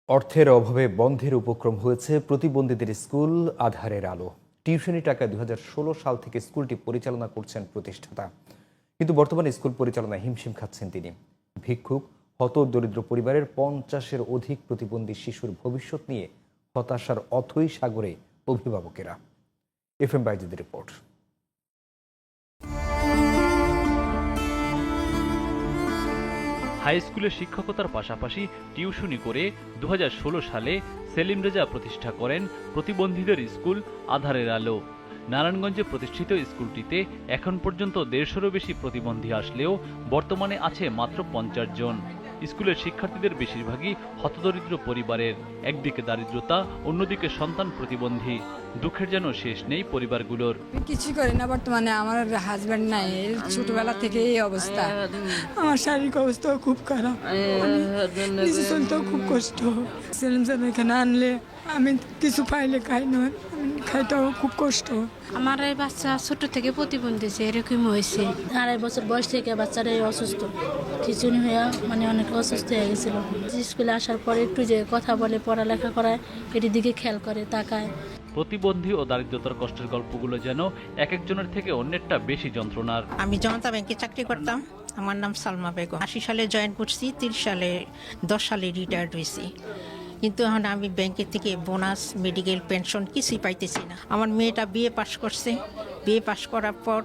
অর্থের অভাবে বন্ধের উপক্রম হয়েছে প্রতিবন্ধীদের স্কুল আধারের আলো। টিউশনি টাকায় 2016 সাল থেকে স্কুলটি পরিচালনা করছেন প্রতিষ্ঠাতা, কিন্তু বর্তমানে স্কুল পরিচালনায় হিমশিম খাচ্ছেন তিনি। ভিক্ষুক, হতদরিদ্র পরিবারের 50-এর অধিক প্রতিবন্ধী শিশুর ভবিষ্যৎ নিয়ে হতাশার অথৈ সাগরে অভিভাবকেরা। এফএম বাইজিদের রিপোর্ট। হাই স্কুলে শিক্ষকতার পাশাপাশি টিউশনি করে 2016 সালে সেলিম রেজা প্রতিষ্ঠা করেন প্রতিবন্ধীদের স্কুল আধারের আলো। নারায়ণগঞ্জে প্রতিষ্ঠিত স্কুলটিতে এখন পর্যন্ত 150-এরও বেশি প্রতিবন্ধী আসলেও বর্তমানে আছে মাত্র 50 জন। স্কুলের শিক্ষার্থীদের বেশিরভাগই হতদরিদ্র পরিবারের। একদিকে দারিদ্রতা, অন্যদিকে সন্তান প্রতিবন্ধী। দুঃখের যেন শেষ নেই পরিবারগুলোর। কিছু করি না, বর্তমানে আমার হাজব্যান্ড নাই, ছোটবেলা থেকে এই অবস্থা। আমার শারীরিক অবস্থাও খুব খারাপ, নিজে চলতেও খুব কষ্ট। সেলিম স্যার এখানে আনলে আমি কিছু পাইলে খাই না, খাইতেও খুব কষ্ট। আমার এই বাচ্চা ছোট থেকে প্রতিবন্ধী, এরকম হয়েছে। 2.5 বছর বয়স থেকে বাচ্চারা অসুস্থ, খিচুনি হয়ে অনেক অসুস্থ হয়ে গেছিল। স্কুলে আসার পরে একটু যে কথা বলে, পড়ালেখা করায়, এটির দিকে খেয়াল করে, তাকায়। প্রতিবন্ধী ও দারিদ্রতার কষ্টের গল্পগুলো যেন এক একজনের থেকে অন্যেরটা বেশি যন্ত্রণার। আমি জনতা ব্যাংকে চাকরি করতাম। আমার নাম সালমা বেগম। 80 সালে জয়েন করছি, 10 সালে রিটায়ার্ড হয়েছি। কিন্তু এখন আমি ব্যাংকের থেকে বোনাস, মেডিকেল, পেনশন কিছুই পাইতেছি না। আমার মেয়েটা বিএ পাস করছে। বিএ পাস করার পর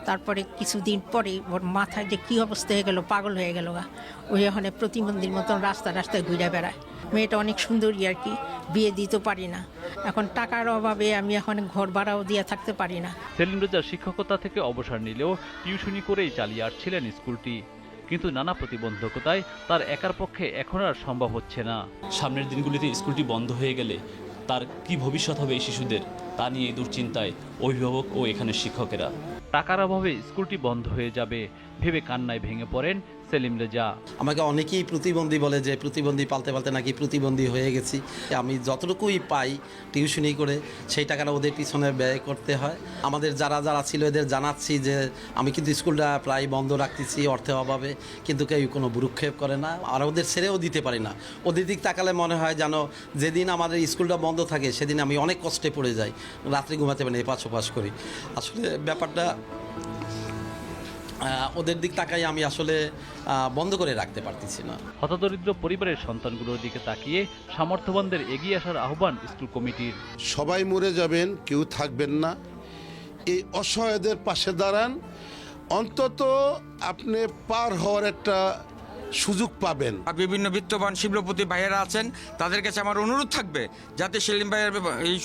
তারপরে কিছুদিন পরে ওর মাথায় যে কী অবস্থা হয়ে গেল, পাগল হয়ে গেল। ওই ওখানে প্রতিবন্ধীর মতন রাস্তায় ঘুরে বেড়ায়। মেয়েটা অনেক সুন্দরী আর কি, বিয়ে দিতে পারি না। এখন টাকার অভাবে আমি এখন ঘর ভাড়াও দিয়ে থাকতে পারি না। সেলিম রেজা শিক্ষকতা থেকে অবসর নিলেও টিউশনি করেই চালিয়ে আসছিলেন স্কুলটি, কিন্তু নানা প্রতিবন্ধকতায় তার একার পক্ষে এখন আর সম্ভব হচ্ছে না। সামনের দিনগুলিতে স্কুলটি বন্ধ হয়ে গেলে তার কি ভবিষ্যৎ হবে এই শিশুদের, তা নিয়ে দুশ্চিন্তায় অভিভাবক ও এখানের শিক্ষকেরা। টাকার অভাবে স্কুলটি বন্ধ হয়ে যাবে ভেবে কান্নায় ভেঙে পড়েন সেলিম রেজা। আমাকে অনেকেই প্রতিবন্ধী বলে, যে প্রতিবন্ধী পালতে পালতে নাকি প্রতিবন্ধী হয়ে গেছি। আমি যতটুকুই পাই টিউশনি করে সেই টাকাটা ওদের পিছনে ব্যয় করতে হয়। আমাদের যারা ছিল এদের জানাচ্ছি যে আমি কিন্তু স্কুলটা প্রায় বন্ধ রাখতেছি অর্থের অভাবে, কিন্তু কেউ কোনো ভ্রুক্ষেপ করে না, আর ওদের ছেড়েও দিতে পারি না। ওদের দিক তাকালে মনে হয় যেন যেদিন আমাদের স্কুলটা বন্ধ থাকে সেদিন আমি অনেক কষ্টে পড়ে যাই, রাত্রে ঘুমাতে পারি না, এপাশ ওপাশ করি। আসলে ব্যাপারটা ওদের দিক তাকাই আমি আসলে বন্ধ করে রাখতে পারতেছি না। হতদরিদ্র পরিবারের সন্তানগুলোর দিকে তাকিয়ে সামর্থ্যবানদের এগিয়ে আসার আহ্বান স্কুল কমিটির। সবাই মরে যাবেন, কেউ থাকবেন না। এই অসহায়দের পাশে দাঁড়ান, অন্তত আপনি পার হওয়ার একটা সুযোগ পাবেন। বিভিন্ন বিত্তবান শিল্পপতি ভাইয়েরা আছেন, তাদের কাছে আমার অনুরোধ থাকবে যাতে সেলিম ভাইয়ের এই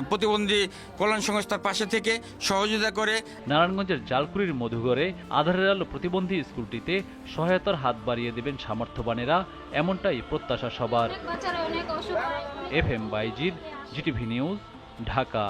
প্রতিবন্ধী কল্যাণ সংস্থার পাশে থেকে সহযোগিতা করে। নারায়ণগঞ্জের জালকুড়ির মধুঘরে আধারের আলো প্রতিবন্ধী স্কুলটিতে সহায়তার হাত বাড়িয়ে দেবেন সামর্থ্যবানেরা, এমনটাই প্রত্যাশা সবার। FM Baizid, GTV news, Dhaka.